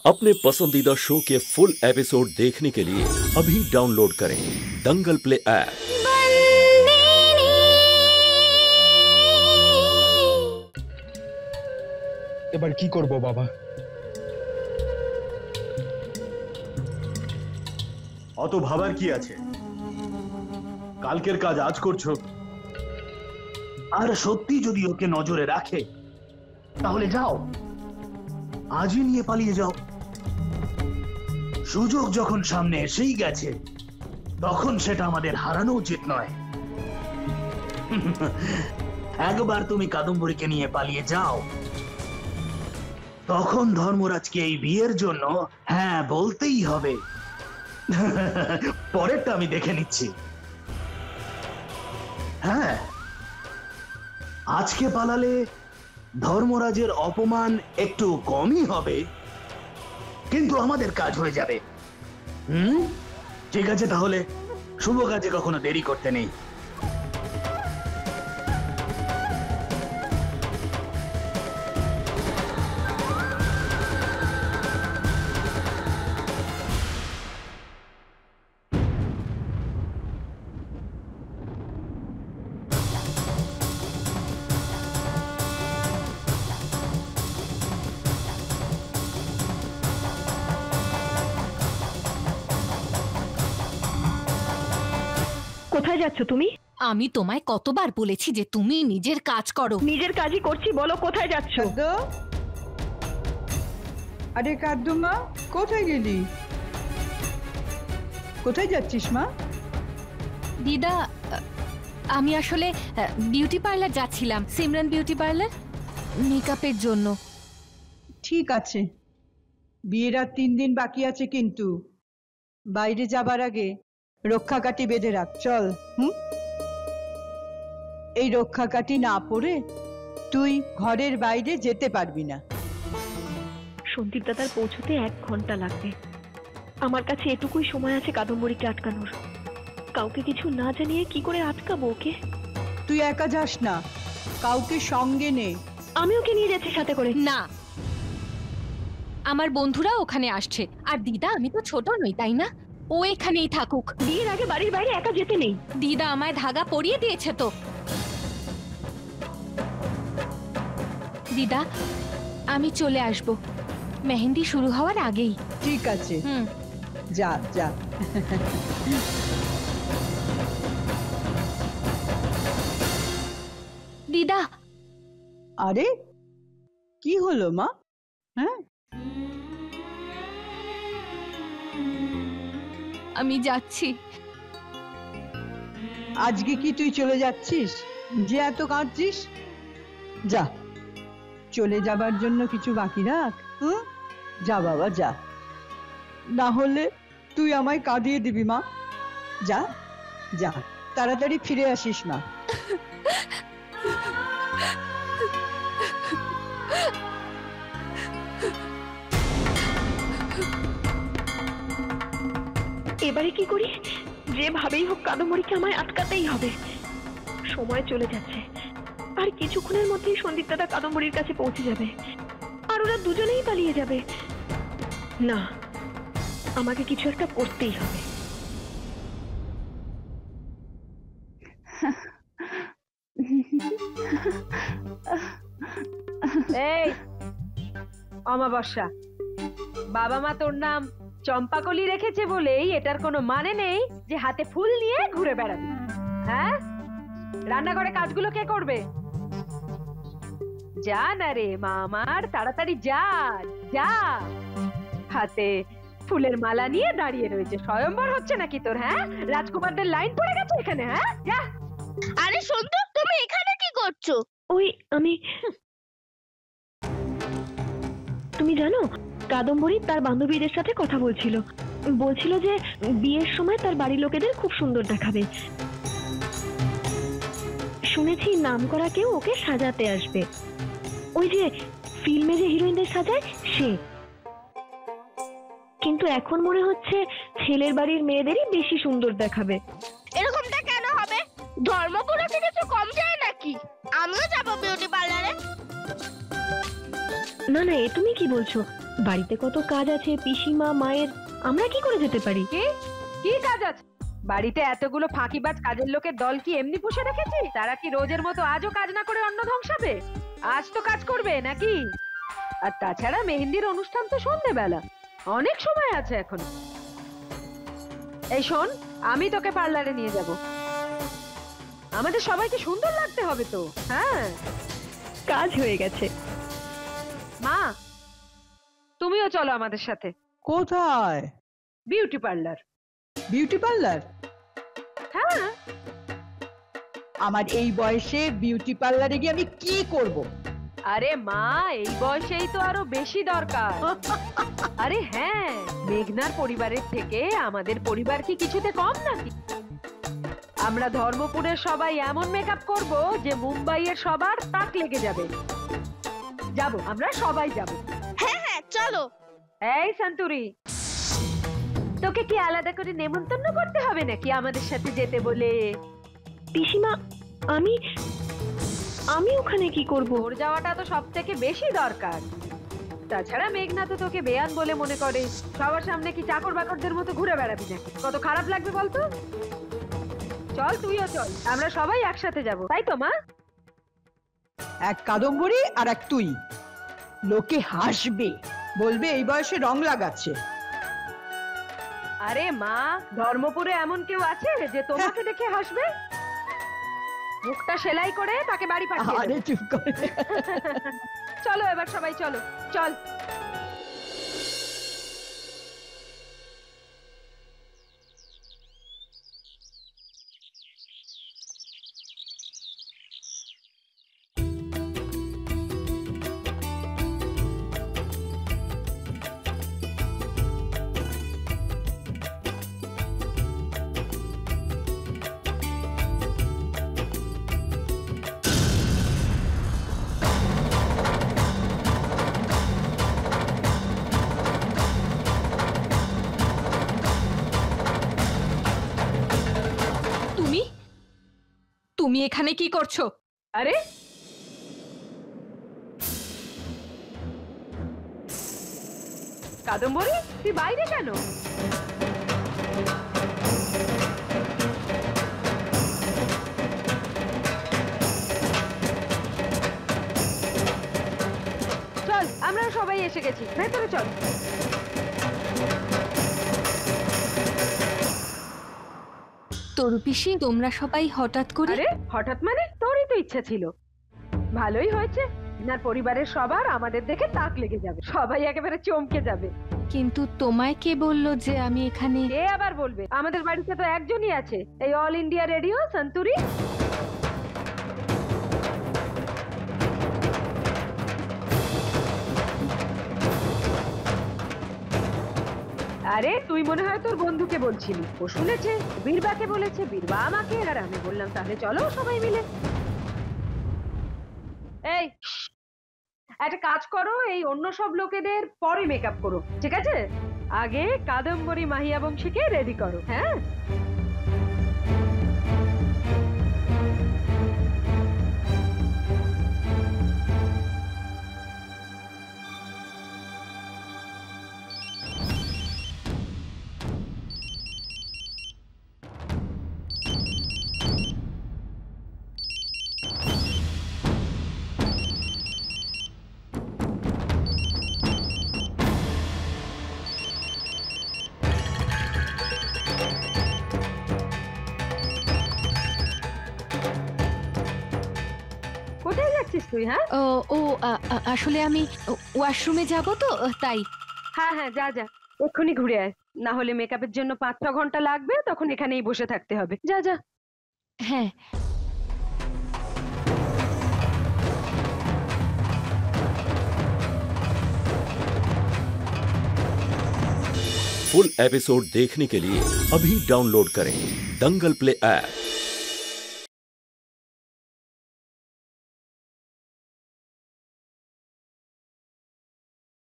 अपने पसंदीदा शो के फुल एपिसोड देखने के लिए अभी डाउनलोड करें दंगल प्ले ऐप। এবার কি করব বাবা? অত ভাবার কি আছে? কালকের কাজ আজ করছো। আর সত্যি যদি ওকে নজরে রাখে তাহলে যাও, আজই নিয়ে পালিয়ে যাও। সুযোগ যখন সামনে এসেই গেছে তখন সেটা আমাদের হারানো উচিত নয়। একবার তুমি কাদম্বরীকে নিয়ে পালিয়ে যাও, তখন ধর্মরাজকে এই বিয়ের জন্য হ্যাঁ বলতেই হবে। পরেরটা আমি দেখে নিচ্ছি। হ্যাঁ, আজকে পালালে ধর্মরাজের অপমান একটু কমই হবে, কিন্তু আমাদের কাজ হয়ে যাবে। ঠিক আছে, তাহলে শুভ কাজে কখনো দেরি করতে নেই। কোথায় যাচ্ছ তুমি? আমি তোমায় কতবার বলেছি যে তুমি নিজের কাজ করো। নিজের কাজই করছি, বলো কোথায় যাচ্ছ? আরে কাদ্দু মা, কোথায় গেলি? কোথায় যাচ্ছিস মা? দিদা, আমি আসলে বিউটি পার্লার যাচ্ছিলাম, সিমরান বিউটি পার্লার, মেকআপের জন্য। ঠিক আছে, বিয়ের আর 3 দিন বাকি আছে, কিন্তু বাইরে যাবার আগে রক্ষাকাঠি বেঁধে রাখ। চল। এই রক্ষাকাঠি না পরে তুই ঘরের বাইরে যেতে পারবি না। সন্দীপ দাদার পৌঁছতে 1 ঘন্টা লাগবে। আমার কাছে এটুকুই সময় আছে কাদম্বরীকে আটকানোর। কাউকে কিছু না জানিয়ে কি করে আটকাবো ওকে? তুই একা যাস না, কাউকে সঙ্গে নে। আমি ওকে নিয়ে যাচ্ছি সাথে করে। না, আমার বন্ধুরা ওখানে আসছে। আর দিদা, আমি তো ছোট নই, তাই না? ও এখানেই থাকুক। বিয়ের আগে বাড়ির বাইরে একা যেতে নেই। দিদা আমায় ধাগা পরিয়ে দিয়েছে তো। দিদা, আমি চলে আসব মেহেন্দি শুরু হওয়ার আগেই। ঠিক আছে, যা যা। দিদা। আরে কি হলো মা? হ্যাঁ, আমি যাচ্ছি। আজকে কি তুই চলে যাচ্ছিস যে এত কাঁদছিস? যা, চলে যাবার জন্য কিছু বাকি রাখ। যা বাবা যা, না হলে তুই আমায় কাঁদিয়ে দিবি মা। যা যা, তাড়াতাড়ি ফিরে আসিস মা। এবারে কি করি? যেভাবেই হোক কাদম্বরীকে আমায় আটকাতেই হবে। সময় চলে যাচ্ছে, আর কিছুক্ষণের মধ্যেই সন্দীপ দাদা কাদম্বরীর কাছে পৌঁছে যাবে, আর ওরা দুজনেই পালিয়ে যাবে। না, আমাকে কিছু একটা করতেই হবে। এই অমাবস্যা, বাবা মা তোর নাম চম্পাকলি রেখেছে বলেই এটার কোনো মানে নেই যে হাতে ফুল নিয়ে ঘুরে বেড়াবি। হ্যাঁ, রান্নাঘরে কাজগুলো কে করবে? যা না রে মা আমার, তাড়াতাড়ি যা যা। হাতে ফুলের মালা নিয়ে দাঁড়িয়ে রয়েছে, স্বয়ম্বর হচ্ছে নাকি তোর? হ্যাঁ, রাজকুমারদের লাইন পড়ে গেছে এখানে। হ্যাঁ, যা। আরে সন্তু, তুমি এখানে কি করছো? ওই আমি, তুমি জানো কাদম্বরী তার বান্ধবীদের সাথে কথা বলছিল যে বিয়ের সময় তার বাড়ির লোকেদের খুব সুন্দর দেখাবে। শুনেছি নামকরা কেউ ওকে সাজাতে আসবে, ওই যে ফিল্মে যে হিরোইনদের সাজায় সে। কিন্তু এখন মনে হচ্ছে ছেলের বাড়ির মেয়েদেরই বেশি সুন্দর দেখাবে। এরকমটা কেন হবে? ধর্মপুরা থেকে কিছু কম যায় নাকি? আমিও যাবো বিউটি পার্লারে। না না, এ তুমি কি বলছো? বাড়িতে কত কাজ আছে, পিসিমা, মায়ের, আমরা কি করে যেতে পারি? কি কি কাজ আছে বাড়িতে? এতগুলো ফাঁকিবাজ কাজের লোকের দল কি এমনি পুষে রেখেছি? তারা কি রোজের মতো আজও কাজ না করে অন্ন ধ্বংসাবে? আজ তো কাজ করবে নাকি? আর তাছাড়া মেহেন্দির অনুষ্ঠান তো সন্ধ্যেবেলা, অনেক সময় আছে এখন। এই শোন, আমি তোকে পার্লারে নিয়ে যাব। আমাদের সবাইকে সুন্দর লাগতে হবে তো। হ্যাঁ, কাজ হয়ে গেছে। মা তুমিও চলো আমাদের সাথে। কোথায়? Beauty parlour. Beauty parlour? হ্যাঁ, আমার এই বয়সে বিউটি পার্লারে গিয়ে আমি কি করব? আরে মা, এই বয়সেই তো আরো বেশি দরকার। আরে হ্যাঁ, মেঘনার পরিবারের থেকে আমাদের পরিবার কি কিছুতে কম নাকি? আমরা ধর্মপুরের সবাই এমন মেকআপ করব যে মুম্বাইয়ের সবার তাক লেগে যাবে। যাব, আমরা সবাই যাব। হ্যাঁ হ্যাঁ চলো। এই সন্তুরি, তোকে কি আলাদা করে নেমন্তন্ন করতে হবে নাকি আমাদের সাথে যেতে বলে? পিসিমা, আমি আমি ওখানে কি করব? তোর যাওয়াটা তো সব থেকে বেশি দরকার। তাছাড়া মেঘনা তো তোকে বেয়ান বলে মনে করে। সবার সামনে কি চাকর বাকরদের মতো ঘুরে বেড়াবি নাকি? কত খারাপ লাগবে বলতো। চল, তুইও চল, আমরা সবাই একসাথে যাব, তাই তো মা? এক কাদম্বরী আর এক তুই। লোকে হাসবে, বলবে এই বয়সে রং লাগাচ্ছে। আরে মা, ধর্মপুরে এমন কেউ আছে যে তোমাকে দেখে হাসবে? মুখটা সেলাই করে তাকে বাড়ি পাঠিয়ে আরে দেব। চুপ করে। চলো এবার সবাই চলো, চল। তুমি এখানে কি করছো? আরে কাদম্বরী, তুই বাইরে কেন? চল, আমরা সবাই এসে গেছি, ভেতরে চল। তরু পিসি, তোমরা সবাই হঠাৎ করে? আরে হঠাৎ মানে, তোরই তো ইচ্ছা ছিল। ভালোই হয়েছে, না পরিবারের সবার আমাদের দেখে তাক লেগে যাবে, সবাই একেবারে চমকে যাবে। কিন্তু তোমায় কে বললো যে আমি এখানে? কে আবার বলবে? আমাদের বাড়িতে তো একজনই আছে, এই অল ইন্ডিয়া রেডিও সন্তুরি। আরে তুই মনে হয় তোর বন্ধুকে বলছিলি, ও শুনেছে, বীরবাকে বলেছে, বীরবা আমাকে, আর আমি বললাম তাহলে চলো সবাই মিলে। এই একটা কাজ করো, এই অন্য সব লোকেদের পরে মেকআপ করো, ঠিক আছে? আগে কাদম্বরী মাহিয়া বংশীকে রেডি করো। হ্যাঁ, কোথায় যাচ্ছিস তুই? হ্যাঁ আসলে আমি ওয়াশরুমে যাব তো, তাই। হ্যাঁ হ্যাঁ, যা যা, এক্ষুনি ঘুরে আয়, না হলে মেকআপের জন্য 5-6 ঘন্টা লাগবে, তখন এখানেই বসে থাকতে হবে। যা যা। হ্যাঁ। फुल एपिसोड देखने के लिए अभी डाउनलोड करें दंगल प्ले ऐप।